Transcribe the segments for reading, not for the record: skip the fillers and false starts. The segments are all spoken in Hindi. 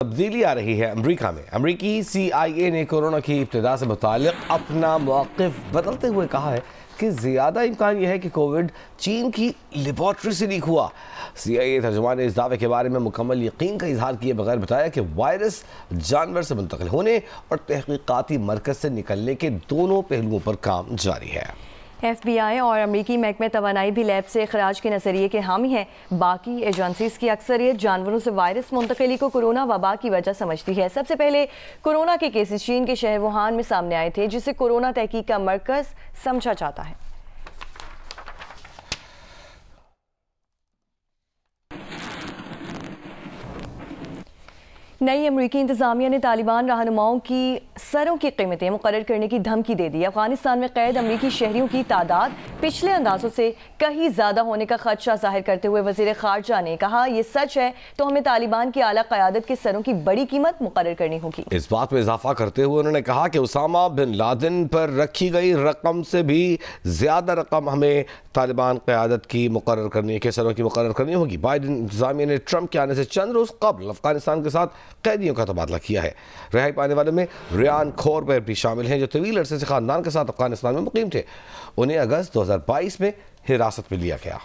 तब्दीली आ रही है अमरीका में। अमरीकी CIA ने कोरोना की इब्तिदा से मुतालिक अपना मौक़िफ़ बदलते हुए कहा है कि ज़्यादा इम्कान यह है कि कोविड चीन की लेबॉर्ट्री से लीक हुआ। CIA तर्जुमान ने इस दावे के बारे में मुकम्मल यकीन का इजहार किए बगैर बताया कि वायरस जानवर से मुंतकिल होने और तहकीकाती मरकज़ से निकलने के दोनों पहलुओं पर काम जारी है। FBI और अमरीकी महकमे तवानाई भी लैब से इखराज के नज़रिए के हामी हैं। बाकी एजेंसीज की अक्सरियत जानवरों से वायरस मुंतकिली को कोरोना वबा की वजह समझती है। सबसे पहले कोरोना के केसेस चीन के शहर वुहान में सामने आए थे, जिसे कोरोना तहकीक का मरकज़ समझा जाता है। नई अमरीकी इंतजामिया ने तालिबान रहनुमाओं की सरों की कीमतें मुकर्रर करने की धमकी दे दी। अफगानिस्तान में कैद अमरीकी शहरियों की तादाद पिछले अंदाजों से कहीं ज़्यादा होने का खदशा जाहिर करते हुए वज़ीर ख़ारजा ने कहा, ये सच है तो हमें तालिबान की आला क़यादत के सरों की बड़ी कीमत मुकर्रर करनी होगी। इस बात में इजाफा करते हुए उन्होंने कहा कि उसामा बिन लादेन पर रखी गई रकम से भी ज़्यादा रकम हमें तालिबान क़यादत की मुकर्रर करनी के सरों की मुकर्रर करनी होगी। बाइडेन इंतजामिया ने ट्रंप के आने से चंद रोज़ कबल अफगानिस्तान के साथ कैदियों का तबादला किया है। रिहाई पाने वालों में रियान खोरबेर भी शामिल हैं, जो तवील अरसे से खानदान के साथ अफगानिस्तान में मुकीम थे। उन्हें अगस्त 2022 में हिरासत में लिया गया।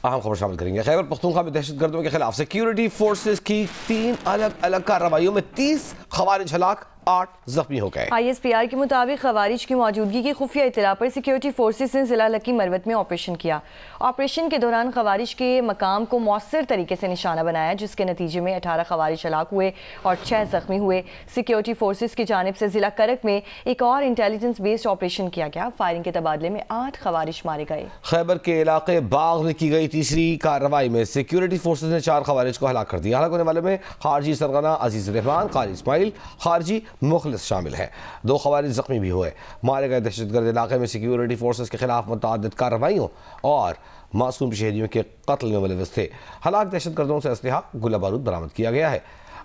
अहम खबर शामिल करेंगे। खैबर पख्तूनख्वा में दहशतगर्दों के खिलाफ सिक्योरिटी फोर्सेस की 3 अलग अलग कार्रवाइयों में 30 खवारिज हलाक, 8 जख्मी हो गए। ISPR के मुताबिक खवारिज की मौजूदगी की खुफिया इत्तला पर सिक्योरिटी फोर्सेस ने जिला लकी मरवत में ऑपरेशन किया। ऑपरेशन के दौरान खवारिज के मकाम को मौसर तरीके से निशाना बनाया, जिसके नतीजे में 18 खवारिज हलाक हुए और 6 जख्मी हुए। सिक्योरिटी फोर्सेस की जानिब से जिला करक में एक और इंटेलिजेंस बेस्ड ऑपरेशन किया गया। फायरिंग के तबादले में 8 खवारिज मारे गए। खैबर के इलाके बाग में की गई तीसरी कार्रवाई में सिक्योरिटी फोर्सेस ने 4 खवारिज को हलाक कर दिया। हलाक होने वाले में खारजी सरगना अजीज रहमान, कारी इस्माइल, खारजी मुखलिस शामिल है। 2 खवारिज जख्मी भी हुए। मारे गए दहशतगर्द इलाके में सिक्योरिटी फोर्सेस के खिलाफ मुतअद्दिद कार्रवाइयों और मासूम शहरियों के कत्ल में मुलविस थे। हलाक दहशतगर्दों से असलहा, गोला बारूद बरामद किया गया है।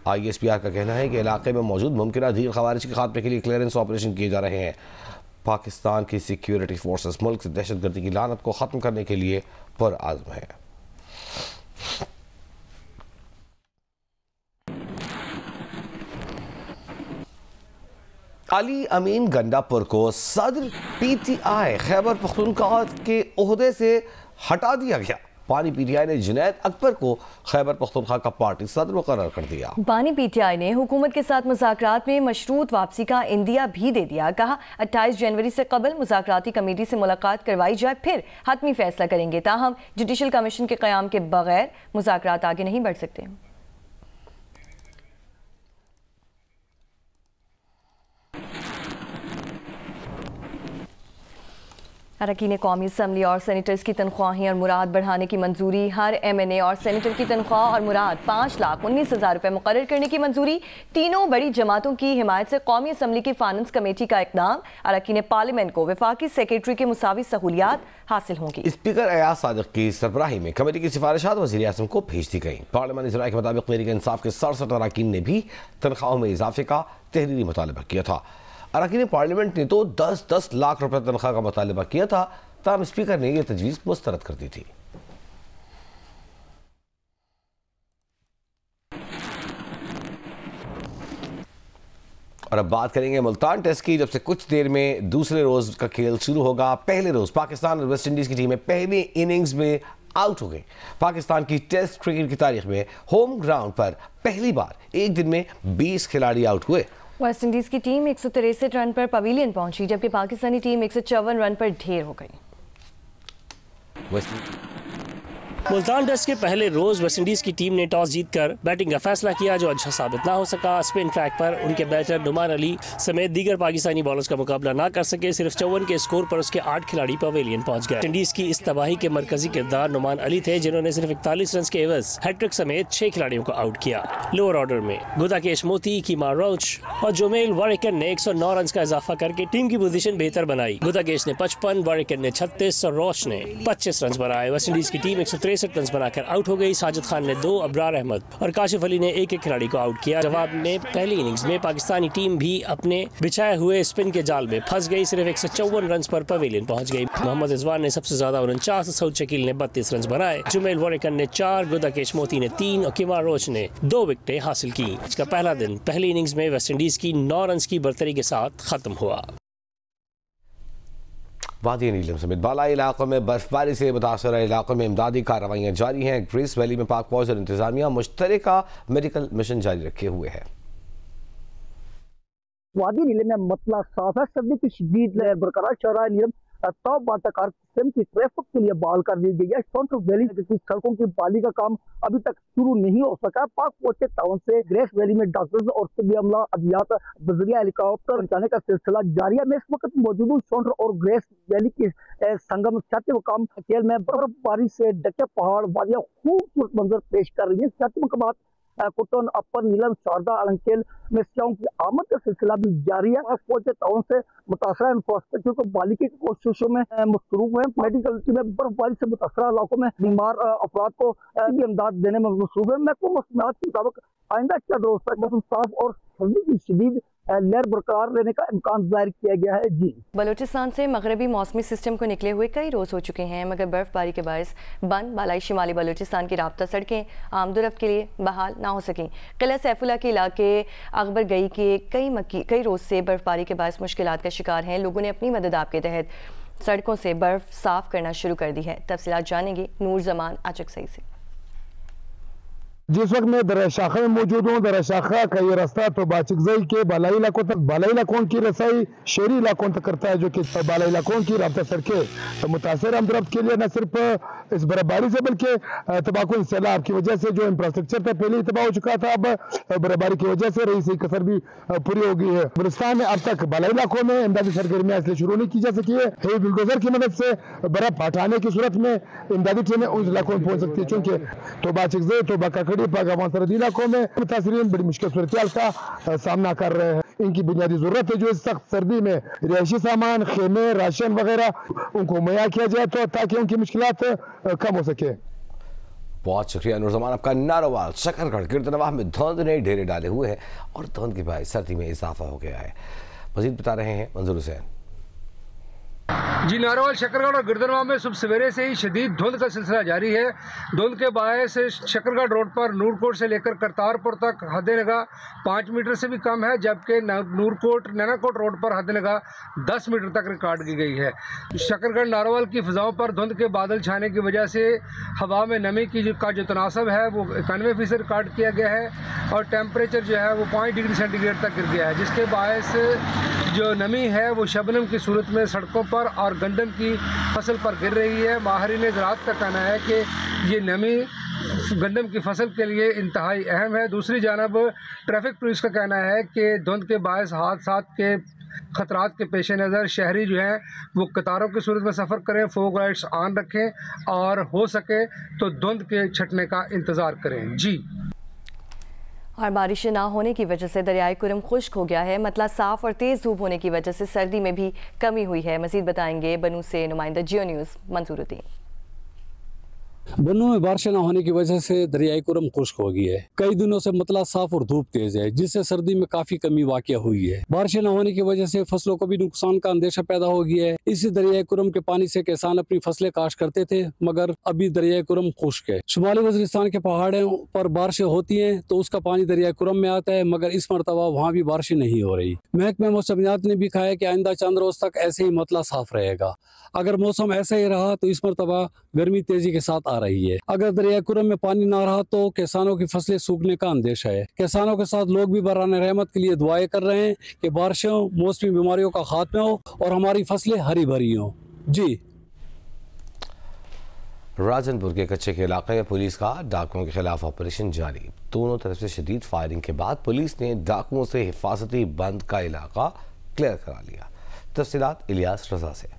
ISPR का कहना है कि इलाके में मौजूद मुमकिन दीगर खवारिज के खात्मे के लिए क्लियरेंस ऑपरेशन किए जा रहे हैं। पाकिस्तान की सिक्योरिटी फोर्सेस मुल्क से दहशतगर्दी की लानत को ख़त्म करने के लिए पुरअज़्म है। अली अमीन गंडापुर को सदर PTI खैबर पख्तूनख्वा के ओहदे से हटा दिया गया। बानी PTI ने जुनैद अकबर को खैबर पख्तूनख्वा का पार्टी सदर मुकर्रर कर दिया। बानी PTI ने हुकूमत के साथ मुज़ाकरात में मशरूत वापसी का इंदिया भी दे दिया। कहा 28 जनवरी से कबल मुज़ाकराती कमेटी से मुलाकात करवाई जाए, फिर हतमी फैसला करेंगे। ताहम जुडिशल कमीशन के क़याम के बगैर मुज़ाकरात आगे नहीं बढ़ सकते। अरकान कौमी असम्बली और सेनेटर्स की तनख्वाहें और मुराद बढ़ाने की मंजूरी। हर MNA और सेनेटर की तनख्वाह और मुराद 5,19,000 रुपये मुकर्रर करने की मंजूरी। तीनों बड़ी जमातों की हिमायत से कौमी असम्बली की फाइनेंस कमेटी का इक़दाम। अरकान पार्लियामेंट को वफाकी सेक्रेटरी के मुसावी सहूलियात हासिल होंगी। स्पीकर अयाज सादिक की सरबराही में कमेटी की सिफारिशात वज़ीर आज़म को भेज दी गई। पार्लियामानी ज़राए के मुताबिक तहरीक इंसाफ के 67 अरकान ने भी तनख्वाहों में इजाफे का तहरीरी मुतालबा किया था। अरकान पार्लियामेंट ने तो 10-10 लाख रुपए तनख्वाह का मुतालबा किया था, तब स्पीकर ने यह तजवीज़ मुस्तरद कर दी थी। और अब बात करेंगे मुल्तान टेस्ट की, जब से कुछ देर में दूसरे रोज का खेल शुरू होगा। पहले रोज पाकिस्तान और वेस्ट इंडीज की टीमें पहली इनिंग्स में आउट हो गई। पाकिस्तान की टेस्ट क्रिकेट की तारीख में होम ग्राउंड पर पहली बार एक दिन में 20 खिलाड़ी आउट हुए। वेस्ट इंडीज की टीम 163 रन पर पवेलियन पहुंची, जबकि पाकिस्तानी टीम 154 रन पर ढेर हो गई। मुल्तान टेस्ट के पहले रोज वेस्ट इंडीज की टीम ने टॉस जीतकर बैटिंग का फैसला किया, जो अच्छा साबित ना हो सका। स्पिन ट्रैक पर उनके बैटर नुमान अली समेत दीगर पाकिस्तानी बॉलर्स का मुकाबला ना कर सके। सिर्फ 54 के स्कोर पर उसके 8 खिलाड़ी पवेलियन पहुंच गए। वेस्ट इंडीज की इस तबाही के मरकजी किरदार नुमान अली थे, जिन्होंने सिर्फ 41 रन के एवज हैट्रिक समेत 6 खिलाड़ियों को आउट किया। लोअर ऑर्डर में गुदाकेश मोती, कीमा रोच और जोमेल वारिकन ने 109 रन का इजाफा करके टीम की पोजीशन बेहतर बनाई। गुदाकेश ने 55, वारिकन ने 36 और रोच ने 25 रन बनाए। वेस्ट इंडीज की टीम 163 63 रन बनाकर आउट हो गई। साजिद खान ने 2, अबरार अहमद और काशिफ अली ने एक खिलाड़ी को आउट किया। जवाब में पहली इनिंग्स में पाकिस्तानी टीम भी अपने बिछाए हुए स्पिन के जाल में फंस गई। सिर्फ 154 रन पर पवेलियन पहुंच गई। मोहम्मद रिजवान ने सबसे ज्यादा 49, सऊद शकील ने 32 रन बनाए। जुमेल वारिकन ने 4, गुदाकेश मोती ने 3 और किमार रोच ने 2 विकेटें हासिल की। इसका पहला दिन पहली इनिंग्स में वेस्टइंडीज की 9 रन की बढ़तरी के साथ खत्म हुआ। वादी नीलम समेत बालाई इलाकों में बर्फबारी से मुतासर इलाकों में इमदादी कार्रवाइयाँ जारी हैं। ग्रेस वैली में पाक फौज और इंतजामिया मुश्तरका मेडिकल मिशन जारी रखे हुए है। वादी नीलम में मतला साफ है। सर्दी की शदीद लहर बरकरार चल रहा है। नीलम टॉप वाटर कार सिस्टम की ट्रैफिक के लिए बहाल कर दी गई है। सेंट्रल वैली की सड़कों की बहाली का काम अभी तक शुरू नहीं हो सका। पाक फौज के टाउन से ग्रेस वैली में डॉक्टर्स और तिब्बी अमला अद्वियात बजरिया हेलीकॉप्टर पहुंचाने का सिलसिला जारी है। मैं इस वक्त मौजूद हूँ सेंट्रल और ग्रेस वैली के संगम सियाती मकाम खेल में बर्फबारी से ढके पहाड़ वादियाँ खूबसूरत मंजर पेश कर रही है। सियाती मकाम कुटन, अपर नीलम, शारदा, अलंकेल में सियाओं की आमद का सिलसिला भी जारी है। फौज के टाउन से मुतासरा इंफ्रास्ट्रक्चर को बहाली की कोशिशों में मसरूफ है। मेडिकल टीमें बर्फबारी से मुतासरा इलाकों में बीमार अफराद को इमदाद देने में मसरूफ है। महकमा मौसमियात के मुताबिक आइंदा 4 रोज तक मौसम साफ और सर्दी की शदीद लहर बरकरार रहने का इम्कान जाहिर किया गया है। जी, बलूचिस्तान से मगरबी मौसमी सिस्टम को निकले हुए कई रोज़ हो चुके हैं, मगर बर्फबारी के बायस बंद बालाई शिमाली बलूचिस्तान की राब्ता सड़कें आमदोरफ्त के लिए बहाल ना हो सकें। किला सैफुल्ला के इलाके अकबर गई के कई रोज़ से बर्फबारी के बायस मुश्किलात का शिकार हैं। लोगों ने अपनी मदद आप के तहत सड़कों से बर्फ साफ करना शुरू कर दी है। तफसीलात जानेंगे नूर जमान अचकसई से। जिस वक्त मैं दरशाखा में मौजूद हूँ, दरशाखा का ये रास्ता तो बाचिकजई के बालाई इलाकों तक, बालाई इलाकों की रसाई शहरी इलाकों तक करता है, जो कि बालाई इलाकों की राब्ता सड़कें तो मुतासर आमदरफ्त के लिए न सिर्फ इस बर्फबारी से बल्कि तबाकुन सैलाब की वजह से जो इंफ्रास्ट्रक्चर था पहले ही तबाह हो चुका था, अब बर्फबारी की वजह से रही कसर भी पूरी हो गई है। बलूचिस्तान में अब तक बालाई इलाकों में इमदादी सरगर्मियाँ इसलिए शुरू नहीं की जा सकी है। हेवी बुलडोजर की मदद से बर्फ हटाने की सूरत में इमदादी टीमें उन इलाकों में पहुंच सकती है, चूँकि तो बाचिकजई तो बाका सरहदी इलाकों में मुतासरीन बड़ी मुश्किल सूरत का सामना कर रहे हैं। इनकी बुनियादी जरूरत है जो इस सख्त सर्दी में रिहायशी सामान, खेमे, राशन वगैरह उनको मुहैया किया जाए तो ताकि उनकी मुश्किलात कम हो सके। बहुत शुक्रिया नूरजमान। आपका नारोवाल शकरगढ़ गिरदनवाह में धुंध ने डेरे डाले हुए हैं और धुंध के बाद सर्दी में इजाफा हो गया है। मजीद बता रहे हैं मंजूर हुसैन। जी, नारोवाल, शकरगढ़ और गिरदनवाह में सुबह सवेरे से ही शदीद धुंध का सिलसिला जारी है। धुंध के बायस शकरगढ़ रोड पर नूरकोट से लेकर करतारपुर तक हद निगाह 5 मीटर से भी कम है, जबकि नूरकोट नैनाकोट रोड पर हद निगाह 10 मीटर तक रिकॉर्ड की गई है। शकरगढ़ नारोवाल की फ़िज़ाओं पर धुंध के बादल छाने की वजह से हवा में नमी की जो तनासब है वो 91% रिकॉर्ड किया गया है और टेम्परेचर जो है वो 5 डिग्री सेंटीग्रेड तक गिर गया है, जिसके बायस जो नमी है वो शबनम की सूरत में सड़कों पर और गंदम की फसल पर गिर रही है। माहिरीन ज़राअत का कहना है कि ये नमी गंदम की फसल के लिए इंतहाई अहम है। दूसरी जानब ट्रैफिक पुलिस का कहना है कि धुंध के बायस हादसात के खतरात के पेश नज़र शहरी जो हैं वो कतारों की सूरत में सफ़र करें, फोग लाइट्स ऑन रखें और हो सके तो धुंध के छटने का इंतज़ार करें। जी, और बारिश ना होने की वजह से दरियाए कुरम खुश्क हो गया है। मतला साफ और तेज़ धूप होने की वजह से सर्दी में भी कमी हुई है। मज़ीद बताएंगे बनू से नुमाइंदा जियो न्यूज़ मंसूरुद्दीन। बन्नू में बारिश न होने की वजह से दरियाई कुरम खुश्क हो गई है। कई दिनों से मतला साफ और धूप तेज है, जिससे सर्दी में काफी कमी वाक़या हुई है। बारिश न होने की वजह से फसलों को भी नुकसान का अंदेशा पैदा हो गया है। इसी दरियाई कुरम के पानी से किसान अपनी फसलें काश्त करते थे, मगर अभी दरियाई कुरम खुश्क है। शुमाली वज़ीरिस्तान के पहाड़ों पर बारिशें होती हैं तो उसका पानी दरियाई कुरम में आता है, मगर इस मरतबा वहाँ भी बारिशें नहीं हो रही। महकमा मौसमियात ने भी कहा है कि आइंदा चंद रोज तक ऐसे ही मतला साफ रहेगा। अगर मौसम ऐसा ही रहा तो इस मरतबा गर्मी तेजी के साथ आ रही है। अगर दरिया कुरम में पानी ना रहा तो किसानों की फसलें सूखने का अंदेशा है। किसानों के साथ लोग भी बराने रहमत के लिए दुआएं कर रहे हैं कि बारिशों, मौसमी बीमारियों का खात्मा हो और हमारी फसलें हरी भरी हों। जी, राजनपुर के कच्चे के इलाके में पुलिस का डाकुओं के खिलाफ ऑपरेशन जारी। दोनों तरफ से शदीद फायरिंग के बाद पुलिस ने डाकुओं से हिफाजती बंद का इलाका क्लियर करा लिया। तफसीलात इलियास रजा से।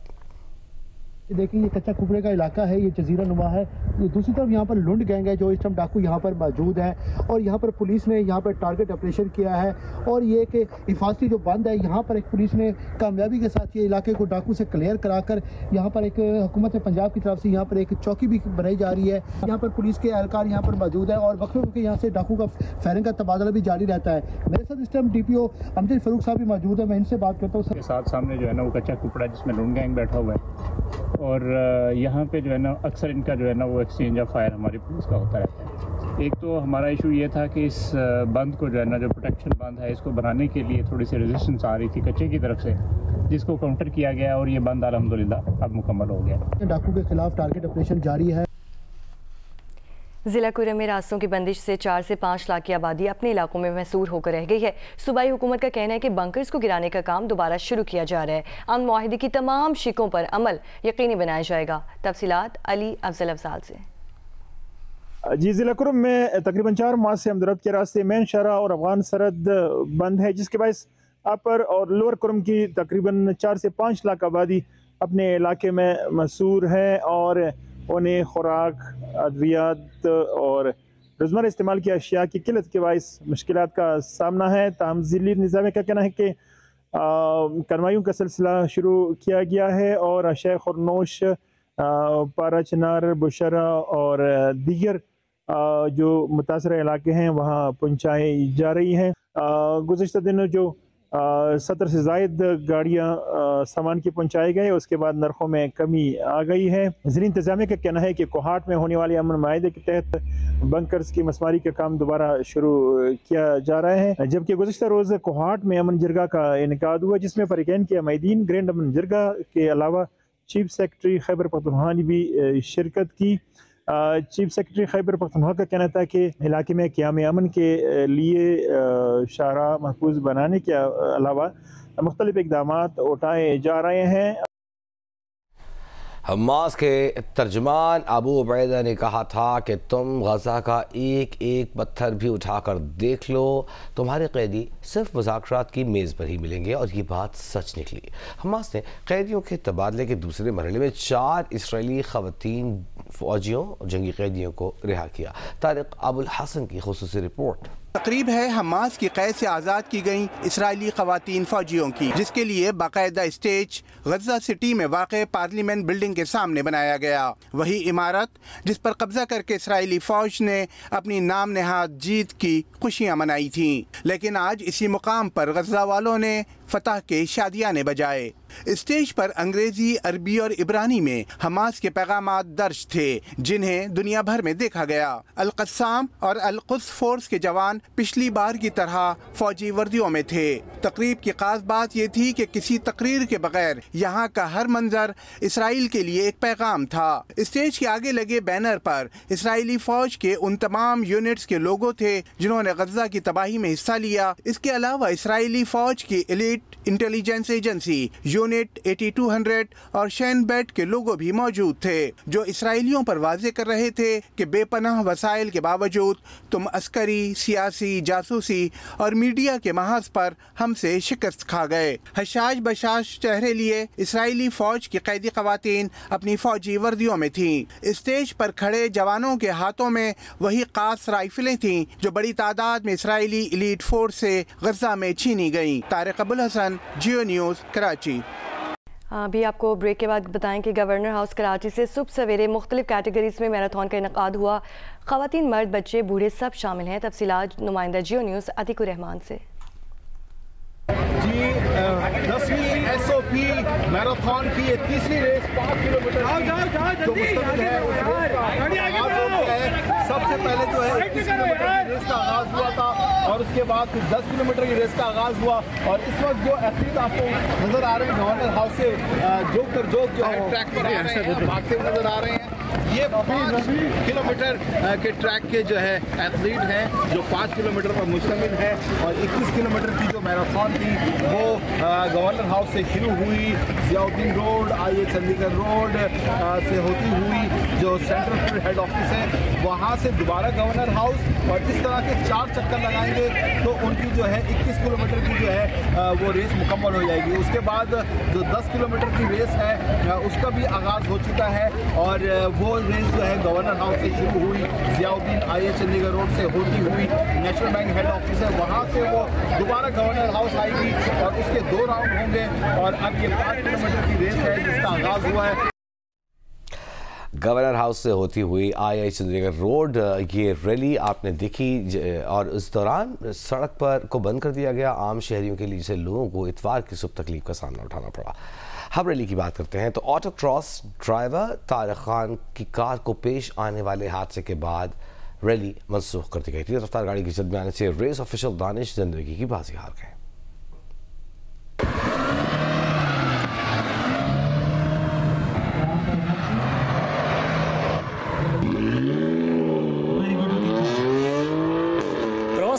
देखिए ये कच्चा कुपड़े का इलाका है, ये जजीरा नुमा है। ये दूसरी तरफ यहाँ पर लुंड गैंग है जो इस टाइम डाकू यहाँ पर मौजूद है और यहाँ पर पुलिस ने यहाँ पर टारगेट ऑपरेशन किया है और ये कि हिफाजती जो बंद है यहाँ पर एक पुलिस ने कामयाबी के साथ ये इलाके को डाकू से क्लियर कराकर यहाँ पर एक हुकूमत पंजाब की तरफ से यहाँ पर एक चौकी भी बनाई जा रही है। यहाँ पर पुलिस के एहलकार यहाँ पर मौजूद है और वक्फे वक्फे यहाँ से डाकू का फायरिंग का तबादला भी जारी रहता है। मेरे साथ इस टाइम DPO अमजद फारूक साहब भी मौजूद है, मैं इनसे बात करता हूँ। साथ सामने जो है ना वो कच्चा कुपड़ा जिसमें लुंड गैंग बैठा हुआ है और यहाँ पे जो है ना अक्सर इनका जो है ना वो एक्सचेंज ऑफ फायर हमारी पुलिस का होता रहता है। एक तो हमारा इशू ये था कि इस बंद को जो है ना जो प्रोटेक्शन बंद है इसको बनाने के लिए थोड़ी सी रेजिस्टेंस आ रही थी कच्चे की तरफ से, जिसको काउंटर किया गया और ये बंद अल्हम्दुलिल्लाह अब मुकम्मल हो गया। डाकू के खिलाफ टारगेट ऑपरेशन जारी है। जिला कुरम में रास्तों की बंदिश से 4 से 5 लाख की आबादी अपने इलाकों में महसूर होकर रह गई है। सूबाई हुकूमत का कहना है कि बंकर्स को गिराने का काम दोबारा शुरू किया जा रहा है। अमन मुआहिदे की तमाम शिकों पर अमल यकीनी बनाया जाएगा। तफसीलात अली अफजल अफजाल से। जी, जिला कुरम में तकरीबन 4 माह से हमदर्द के रास्ते मेन शहरा और अफगान सरहद बंद है, जिसके बायस अपर और लोअर कुरम की तकरीबन 4 से 5 लाख आबादी अपने इलाके में मसूर है और उन्हें खुराक, अद्वियात और रोज़मर्रा इस्तेमाल की अशिया की किल्लत के बायस मुश्किलात का सामना है। ताहम ज़िली निज़ाम का कहना है कि कार्रवाइयों का सिलसिला शुरू किया गया है और अशिया खुरनोश, पारा चनार, बुशरा और दीगर जो मुतासर इलाके हैं वहाँ पहुँचाई जा रही हैं। गुज़िश्ता दिनों जो 70 से ज़ायद गाड़ियाँ सामान की पहुँचाए गए, उसके बाद नरखों में कमी आ गई है। ज़िली इंतज़ामिया का कहना है कि कोहाट में होने वाले अमन माहिदे के तहत बंकर्स की मसमारी का काम दोबारा शुरू किया जा रहा है, जबकि गुज़िश्ता रोज़ कोहाट में अमन जरगा का इनकाद हुआ, जिसमें फरीकैन के अमीदीन ग्रैंड अमन जरगा के अलावा चीफ सेक्रेटरी खैबर पख्तूनख्वा ने भी शिरकत की। चीफ सेक्रेटरी खैबर पख्तूनख्वा का कहना था कि इलाके में क़याम अमन के लिए शाहरा महफूज बनाने के अलावा मुख्तलिफ इक़दामात उठाए जा रहे हैं। हमास के तर्जुमान अबू उबैदा ने कहा था कि तुम गज़ा का एक एक पत्थर भी उठाकर देख लो, तुम्हारे कैदी सिर्फ मुज़ाकरात की मेज़ पर ही मिलेंगे, और ये बात सच निकली। हमास ने कैदियों के तबादले के दूसरे मरहले में 4 इसराइली ख़वातीन फ़ौजियों और जंगी कैदियों को रिहा किया। तारिक अबुल हसन की खुसूसी रिपोर्ट। तकरीब है हमास की कैद से आज़ाद की गई इसराइली ख़वातीन फ़ौजियों की, जिसके लिए बाकायदा स्टेज गज़ा सिटी में वाक़े पार्लियामेंट बिल्डिंग के सामने बनाया गया। वही इमारत जिस पर कब्जा करके इसराइली फ़ौज ने अपनी नाम नहाद जीत की खुशियाँ मनाई थी, लेकिन आज इसी मुकाम पर गज़ा वालों ने फतह के शादियाने बजाए। स्टेज पर अंग्रेजी, अरबी और इब्रानी में हमास के पैगामात दर्ज थे, जिन्हें दुनिया भर में देखा गया। अल-क़स्साम और अल-क़ुद्स फोर्स के जवान पिछली बार की तरह फौजी वर्दियों में थे। तकरीब की खास बात ये थी कि किसी तकरीर के बगैर यहाँ का हर मंजर इसराइल के लिए एक पैगाम था। स्टेज के आगे लगे बैनर पर इसराइली फौज के उन तमाम यूनिट्स के लोगो थे जिन्होंने गज़ा की तबाही में हिस्सा लिया। इसके अलावा इसराइली फौज की एलीट इंटेलिजेंस एजेंसी यूनिट 8200 और शैनबेट के लोगो भी मौजूद थे, जो इसराइलियों पर वाजे कर रहे थे कि बेपनाह वसाइल के बावजूद तुम अस्करी, सियासी, जासूसी और मीडिया के महाज पर हमसे शिकस्त खा गए। हशाश बशाश चेहरे लिए इसराइली फौज की कैदी ख़वातीन अपनी फौजी वर्दियों में थीं। स्टेज पर खड़े जवानों के हाथों में वही खास राइफलें थीं जो बड़ी तादाद में इसराइली एलीट फोर्स से गज़ा में छीनी गईं। तारिक अबुल हसन, जियो न्यूज़, कराची। अभी आपको ब्रेक के बाद बताएं कि गवर्नर हाउस कराची से सुबह सवेरे मुख्तलिफ कैटेगरीज में मैराथन का इनकाद हुआ। ख़वातीन, मर्द, बच्चे, बूढ़े सब शामिल हैं। तफसीलात नुमाइंदा जियो न्यूज़ अतीकुर रहमान से। जी 10वीं SOP मैराथन की ये तीसरी रेस 5 किलोमीटर जो मुस्तकिल है उस रेस का आगाज हो गया है। सबसे पहले जो है 21 किलोमीटर की रेस का आगाज हुआ था और उसके बाद फिर 10 किलोमीटर की रेस का आगाज हुआ, और इस वक्त जो एथलीट आपको नजर आ रहे हैं गवर्नर हाउस से जोक कर जोक जो है ट्रैक पर आ रहे हैं, भागते हुए नजर आ रहे हैं। ये 5 किलोमीटर के ट्रैक के जो है एथलीट हैं जो 5 किलोमीटर पर मुश्तमिल है, और 21 किलोमीटर की जो जो मैराथन थी वो गवर्नर हाउस से शुरू हुई, जियाउद्दीन रोड, आईए चंडीगढ़ रोड से होती हुई जो सेंट्रल फील्ड हेड ऑफिस है वहाँ से दोबारा गवर्नर हाउस, और इस तरह के 4 चक्कर लगाएंगे तो उनकी जो है 21 किलोमीटर की जो है वो रेस मुकम्मल हो जाएगी। उसके बाद जो 10 किलोमीटर की रेस है उसका भी आगाज़ हो चुका है, और वो रेस जो है गवर्नर हाउस से शुरू हुई, जियाउद्दीन आईए चंडीगढ़ रोड से होती हुई नेशनल बैंक हेड ऑफिस है वहाँ से वो दोबारा गवर्नर हाउस आएगी, और उसके 2 राउंड होंगे, और अब ये 5 किलोमीटर की रेस है जिसका आगाज़ हुआ है। गवर्नर हाउस से होती हुई आई चंडीगढ़ रोड ये रैली आपने देखी, और इस दौरान सड़क पर को बंद कर दिया गया आम शहरियों के लिए, जिसे लोगों को इतवार की सुबह तकलीफ का सामना उठाना पड़ा। हम रैली की बात करते हैं तो auto cross driver Tariq Khan की कार को पेश आने वाले हादसे के बाद रैली मनसूख कर दी गई थी। रफ्तार गाड़ी की जद में आने से रेस ऑफिशियल दानिश जिंदगी की बाजी हार गए।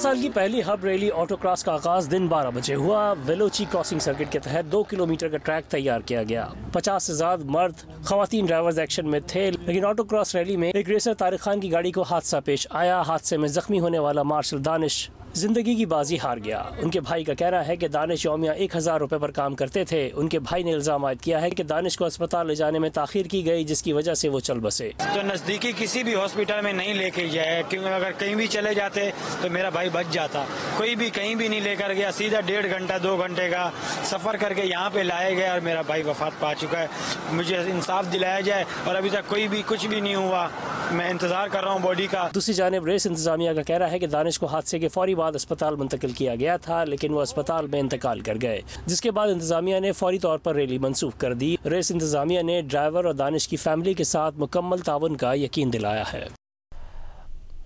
साल की पहली हब रैली ऑटो क्रॉस का आगाज दिन 12 बजे हुआ। वेलोची क्रॉसिंग सर्किट के तहत 2 किलोमीटर का ट्रैक तैयार किया गया। 50 से ज्यादा मर्द खवातीन ड्राइवर्स एक्शन में थे, लेकिन ऑटो क्रॉस रैली में एक रेसर तारिक खान की गाड़ी को हादसा पेश आया। हादसे में जख्मी होने वाला मार्शल दानिश जिंदगी की बाजी हार गया। उनके भाई का कहना है कि दानिश यौमिया 1000 रुपए पर काम करते थे। उनके भाई ने इल्जाम आयद किया है कि दानिश को अस्पताल ले जाने में ताखीर की गई, जिसकी वजह से वो चल बसे। तो नजदीकी किसी भी हॉस्पिटल में नहीं लेके जाए, क्योंकि अगर कहीं भी चले जाते तो मेरा भाई बच जाता। कोई भी कहीं भी नहीं लेकर गया, सीधा 1.5 घंटा 2 घंटे का सफर करके यहाँ पे लाए गए, और मेरा भाई वफात पा चुका है। मुझे इंसाफ दिलाया जाए, और अभी तक कोई भी कुछ भी नहीं हुआ। मैं इंतजार कर रहा हूँ बॉडी का। दूसरी जानिब रेस इंतजामिया का कहना है कि दानिश को हादसे के फौरी बाद अस्पताल मुंतकिल किया गया था, लेकिन वो अस्पताल में इंतकाल कर गए, जिसके बाद इंतजामिया ने फौरी तौर पर रैली मनसूख कर दी। रेस इंतजामिया ने ड्राइवर और दानिश की फैमिली के साथ मुकम्मल ताउन का यकीन दिलाया है।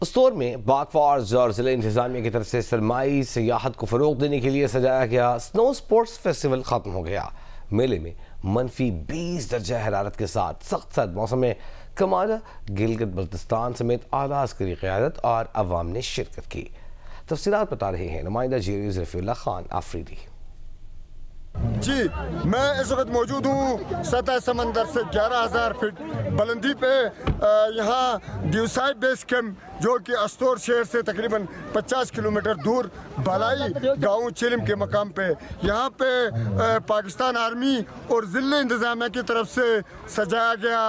उस्तोर में बागफॉर्स और जिले इंतजामिया की तरफ से सरमाई सियाहत को फरोग देने के लिए सजाया गया स्नो स्पोर्ट्स फेस्टिवल खत्म हो गया। मेले में मनफी 20 दर्जा हरारत के साथ सख्त सर्द मौसम में कमांडर गिलगित बल्तिस्तान समेत आला अस्करी क़यादत और अवाम ने शिरकत की। तफसीलात बता रहे हैं नुमाइंदा जीरीज़ रफ़ीउल्लाह खान आफरीदी। जी, मैं इस वक्त मौजूद हूँ सतह समंदर से 11,000 फीट बुलंदी पे। यहाँ ड्यूसाइड बेस कैंप जो कि अस्तोर शहर से तकरीबन 50 किलोमीटर दूर बालाई गांव चिलिम के मकाम पे, यहाँ पे पाकिस्तान आर्मी और ज़िले इंतज़ामिया की तरफ से सजाया गया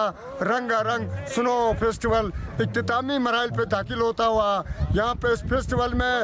रंगारंग स्नो फेस्टिवल इख्तितामी मराइल पे दाखिल होता हुआ। यहाँ पे इस फेस्टिवल में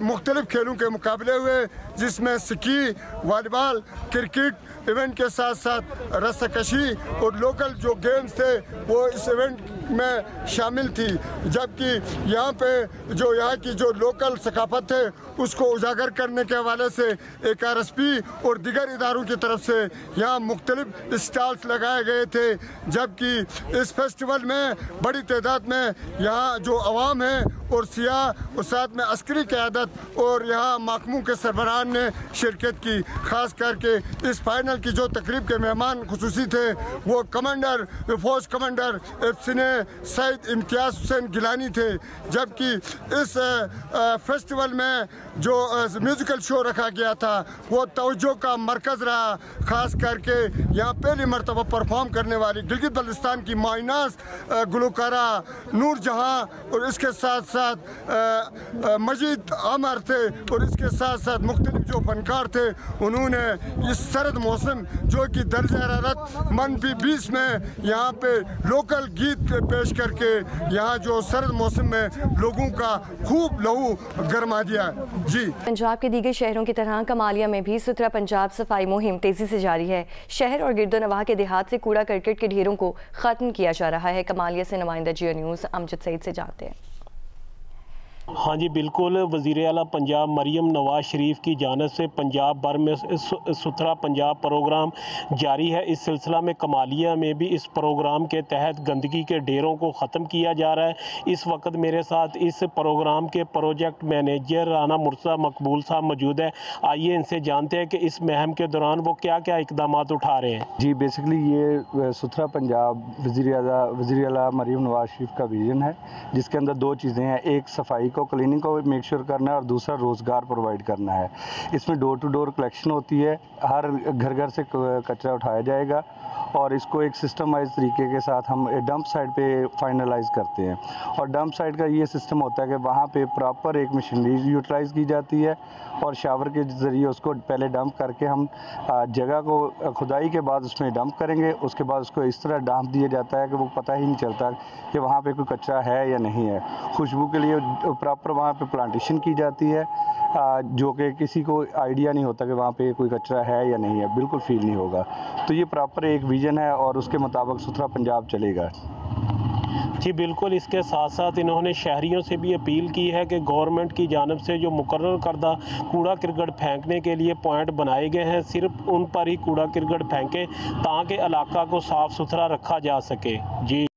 मुख्तलिफ खेलों के मुकाबले हुए, जिसमें स्की, वॉलीबॉल, क्रिकेट इवेंट के साथ साथ रस्साकशी और लोकल जो गेम्स थे वो इस इवेंट में शामिल थी। जबकि यहाँ पे जो यहाँ की जो लोकल सकाफत है उसको उजागर करने के हवाले से एक RSP और दिगर इदारों की तरफ से यहाँ मुख्तलिफ स्टॉल्स लगाए गए थे। जबकि इस फेस्टिवल में बड़ी तादाद में यहाँ जो अवाम है और सियाह और साथ में अस्करी क़यादत और यहाँ महकमों के सरबराहान ने शिरकत की। ख़ास करके इस फाइनल की जो तकरीब के मेहमान खुसूसी थे वो कमांडर फौज कमांडर एफसिने सईद इम्तियाज़ हुसैन गिलानी थे। जबकि इस फेस्टिवल में जो म्यूज़िकल शो रखा गया था वो तवज्जो का मरकज़ रहा। ख़ास करके यहाँ पहली मरतबा परफॉर्म करने वाली गिलगित बल्तिस्तान की माइनास गुलकारा नूर जहाँ और इसके साथ साथ मजीद अमर थे और इसके साथ साथ मुख्तलिफ जो फनकार थे, उन्होंने इस सर्द मौसम जो कि दर्ज हरारत -20 में यहाँ पे लोकल गीत पेश करके यहाँ जो सर्द मौसम में लोगों का खूब लहू गरमा दिया। जी, पंजाब के दीगर शहरों की तरह कमालिया में भी सुथरा पंजाब सफाई मुहिम तेजी से जारी है। शहर और गिरदोनवाह के देहात से कूड़ा करकट के ढेरों को खत्म किया जा रहा है। कमालिया से नुमाइंदा जियो न्यूज़ अमजद सईद से जानते हैं। हाँ जी बिल्कुल, वज़ीर आला पंजाब मरियम नवाज शरीफ की जानिब से पंजाब भर में सुथरा पंजाब प्रोग्राम जारी है। इस सिलसिला में कमालिया में भी इस प्रोग्राम के तहत गंदगी के ढेरों को ख़त्म किया जा रहा है। इस वक्त मेरे साथ इस प्रोग्राम के प्रोजेक्ट मैनेजर राना मुर्सा मकबूल साहब मौजूद है। आइए इनसे जानते हैं कि इस मुहिम के दौरान वो क्या क्या इकदाम उठा रहे हैं। जी, बेसिकली ये सुथरा पंजाब वज़ीर आला मरियम नवाज शरीफ का विज़न है, जिसके अंदर 2 चीज़ें हैं। एक, सफाई को क्लीनिंग को मेक श्योर करना है और दूसरा रोज़गार प्रोवाइड करना है। इसमें डोर टू डोर कलेक्शन होती है, हर घर घर से कचरा उठाया जाएगा और इसको एक सिस्टमाइज तरीके के साथ हम डंप साइड पे फाइनलाइज करते हैं। और डंप साइड का ये सिस्टम होता है कि वहाँ पे प्रॉपर एक मशीनरी यूटिलाइज़ की जाती है और शावर के ज़रिए उसको पहले डंप करके हम जगह को खुदाई के बाद उसमें डंप करेंगे। उसके बाद उसको इस तरह डंप दिया जाता है कि वो पता ही नहीं चलता कि वहाँ पे कोई कचरा है या नहीं है। खुशबू के लिए प्रॉपर वहाँ पे प्लांटेशन की जाती है, जो कि किसी को आइडिया नहीं होता कि वहाँ पे कोई कचरा है या नहीं है, बिल्कुल फील नहीं होगा। तो ये प्रॉपर एक विजन है और उसके मुताबिक सुथरा पंजाब चलेगा। जी बिल्कुल। इसके साथ साथ इन्होंने शहरियों से भी अपील की है कि गवर्नमेंट की जानिब से जो मुकर्रर करदा कूड़ा करकट फेंकने के लिए पॉइंट बनाए गए हैं, सिर्फ उन पर ही कूड़ा करकट फेंकें ताकि इलाका को साफ़ सुथरा रखा जा सके। जी।